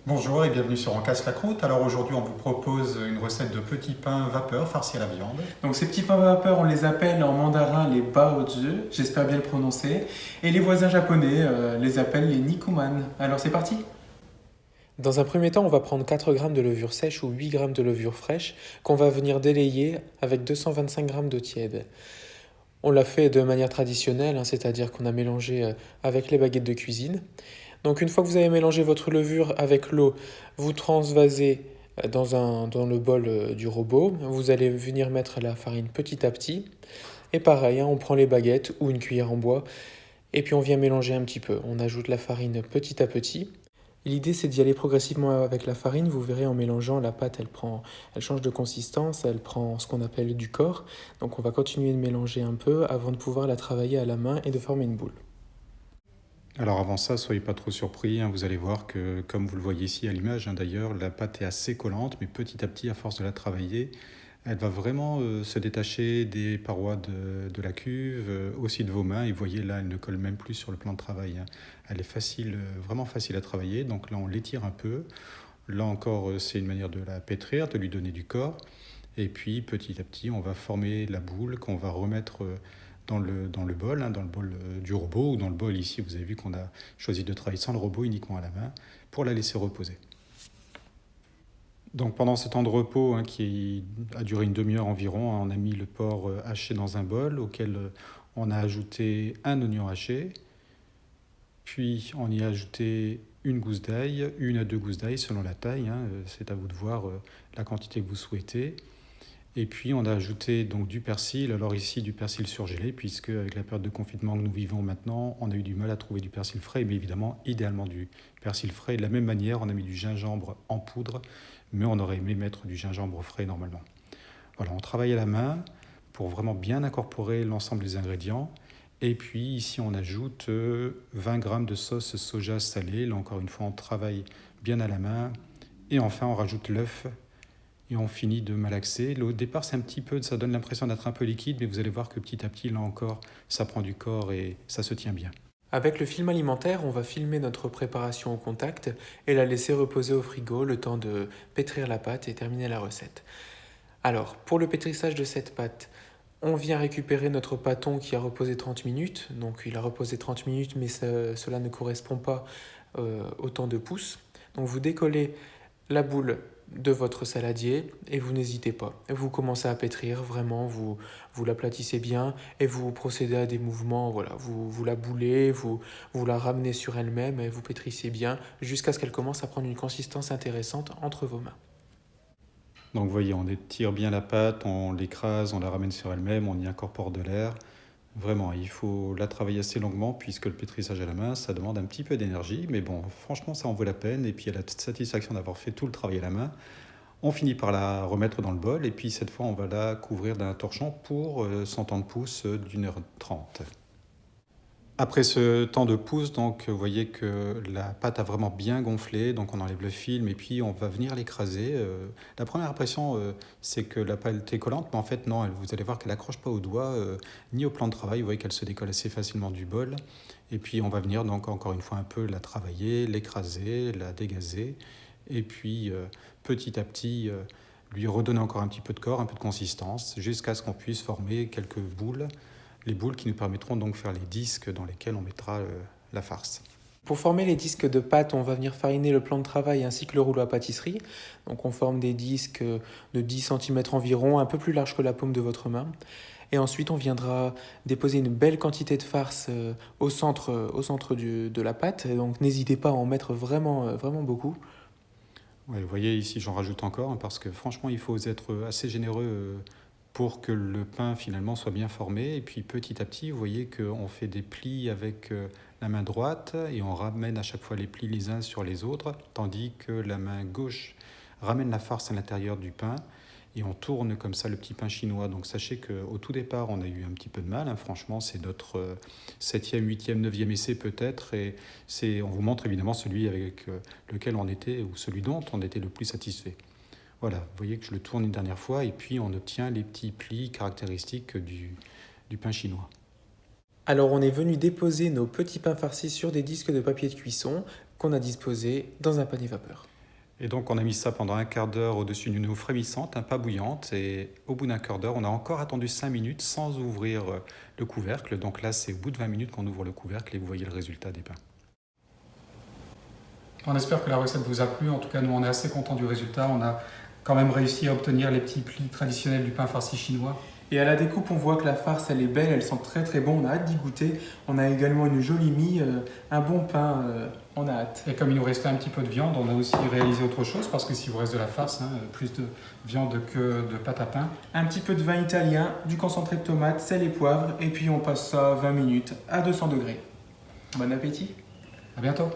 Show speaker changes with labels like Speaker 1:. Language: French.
Speaker 1: Bonjour et bienvenue sur On casse la croûte. Alors aujourd'hui on vous propose une recette de petits pains vapeur farcis à la viande.
Speaker 2: Donc ces petits pains vapeur, on les appelle en mandarin les baozi, j'espère bien le prononcer. Et les voisins japonais les appellent les nikuman. Alors c'est parti. Dans un premier temps, on va prendre 4 g de levure sèche ou 8 g de levure fraîche qu'on va venir délayer avec 225 g d'eau tiède. On l'a fait de manière traditionnelle, c'est-à-dire qu'on a mélangé avec les baguettes de cuisine. Donc une fois que vous avez mélangé votre levure avec l'eau, vous transvasez dans le bol du robot. Vous allez venir mettre la farine petit à petit. Et pareil, on prend les baguettes ou une cuillère en bois et puis on vient mélanger un petit peu. On ajoute la farine petit à petit. L'idée c'est d'y aller progressivement avec la farine. Vous verrez en mélangeant, la pâte elle change de consistance, elle prend ce qu'on appelle du corps. Donc on va continuer de mélanger un peu avant de pouvoir la travailler à la main et de former une boule.
Speaker 1: Alors avant ça, soyez pas trop surpris, vous allez voir que comme vous le voyez ici à l'image d'ailleurs, la pâte est assez collante, mais petit à petit, à force de la travailler, elle va vraiment se détacher des parois de la cuve, aussi de vos mains. Et vous voyez là, elle ne colle même plus sur le plan de travail. Elle est facile, vraiment facile à travailler. Donc là, on l'étire un peu. Là encore, c'est une manière de la pétrir, de lui donner du corps. Et puis petit à petit, on va former la boule qu'on va remettre dans le bol, dans le bol du robot, ou dans le bol ici. Vous avez vu qu'on a choisi de travailler sans le robot, uniquement à la main, pour la laisser reposer. Donc pendant ce temps de repos qui a duré une demi-heure environ, on a mis le porc haché dans un bol auquel on a ajouté un oignon haché, puis on y a ajouté une gousse d'ail, une à deux gousses d'ail selon la taille, c'est à vous de voir la quantité que vous souhaitez. Et puis on a ajouté donc du persil, alors ici du persil surgelé, puisque avec la période de confinement que nous vivons maintenant, on a eu du mal à trouver du persil frais, mais évidemment idéalement du persil frais. De la même manière, on a mis du gingembre en poudre, mais on aurait aimé mettre du gingembre frais normalement. Voilà, on travaille à la main pour vraiment bien incorporer l'ensemble des ingrédients. Et puis ici on ajoute 20 g de sauce soja salée, là encore une fois on travaille bien à la main. Et enfin on rajoute l'œuf. Et on finit de malaxer. Au départ, c'est un petit peu, ça donne l'impression d'être un peu liquide, mais vous allez voir que petit à petit, là encore, ça prend du corps et ça se tient bien.
Speaker 2: Avec le film alimentaire, on va filmer notre préparation au contact et la laisser reposer au frigo le temps de pétrir la pâte et terminer la recette. Alors, pour le pétrissage de cette pâte, on vient récupérer notre pâton qui a reposé 30 minutes. Donc il a reposé 30 minutes, mais cela ne correspond pas au temps de pouce. Donc vous décollez la boule de votre saladier et vous n'hésitez pas. Vous commencez à pétrir, vraiment, vous l'aplatissez bien et vous procédez à des mouvements, voilà, vous la boulez, vous la ramenez sur elle-même et vous pétrissez bien jusqu'à ce qu'elle commence à prendre une consistance intéressante entre vos mains.
Speaker 1: Donc vous voyez, on étire bien la pâte, on l'écrase, on la ramène sur elle-même, on y incorpore de l'air. Vraiment, il faut la travailler assez longuement puisque le pétrissage à la main, ça demande un petit peu d'énergie. Mais bon, franchement, ça en vaut la peine. Et puis, il y a la satisfaction d'avoir fait tout le travail à la main. On finit par la remettre dans le bol. Et puis, cette fois, on va la couvrir d'un torchon pour son temps de pouce d'1 h 30. Après ce temps de pouce, donc, vous voyez que la pâte a vraiment bien gonflé, donc on enlève le film et puis on va venir l'écraser. La première impression, c'est que la pâte est collante, mais en fait non, vous allez voir qu'elle n'accroche pas au doigt ni au plan de travail. Vous voyez qu'elle se décolle assez facilement du bol. Et puis on va venir donc encore une fois un peu la travailler, l'écraser, la dégazer, et puis petit à petit lui redonner encore un petit peu de corps, un peu de consistance, jusqu'à ce qu'on puisse former quelques boules. Les boules qui nous permettront donc de faire les disques dans lesquels on mettra la farce.
Speaker 2: Pour former les disques de pâte, on va venir fariner le plan de travail ainsi que le rouleau à pâtisserie. Donc on forme des disques de 10 cm environ, un peu plus larges que la paume de votre main. Et ensuite, on viendra déposer une belle quantité de farce au centre de la pâte. Et donc n'hésitez pas à en mettre vraiment, vraiment beaucoup.
Speaker 1: Ouais, vous voyez ici j'en rajoute encore parce que franchement il faut être assez généreux pour que le pain finalement soit bien formé. Et puis petit à petit vous voyez qu'on fait des plis avec la main droite et on ramène à chaque fois les plis les uns sur les autres, tandis que la main gauche ramène la farce à l'intérieur du pain et on tourne comme ça le petit pain chinois. Donc sachez qu'au tout départ on a eu un petit peu de mal, franchement c'est notre septième, huitième, neuvième essai peut-être, et on vous montre évidemment celui avec lequel on était, ou celui dont on était le plus satisfait. Voilà, vous voyez que je le tourne une dernière fois et puis on obtient les petits plis caractéristiques du pain chinois.
Speaker 2: Alors on est venu déposer nos petits pains farcis sur des disques de papier de cuisson qu'on a disposés dans un panier vapeur.
Speaker 1: Et donc on a mis ça pendant un quart d'heure au-dessus d'une eau frémissante, pas bouillante. Et au bout d'un quart d'heure, on a encore attendu 5 minutes sans ouvrir le couvercle. Donc là, c'est au bout de 20 minutes qu'on ouvre le couvercle et vous voyez le résultat des pains.
Speaker 3: On espère que la recette vous a plu. En tout cas, nous, on est assez contents du résultat. On a quand même réussi à obtenir les petits plis traditionnels du pain farci chinois.
Speaker 2: Et à la découpe, on voit que la farce, elle est belle, elle sent très très bon, on a hâte d'y goûter. On a également une jolie mie, un bon pain, on a hâte.
Speaker 3: Et comme il nous restait un petit peu de viande, on a aussi réalisé autre chose, parce que s'il vous reste de la farce, plus de viande que de pâte à pain.
Speaker 2: Un petit peu de vin italien, du concentré de tomate, sel et poivre, et puis on passe ça 20 minutes à 200 degrés. Bon appétit!
Speaker 3: À bientôt!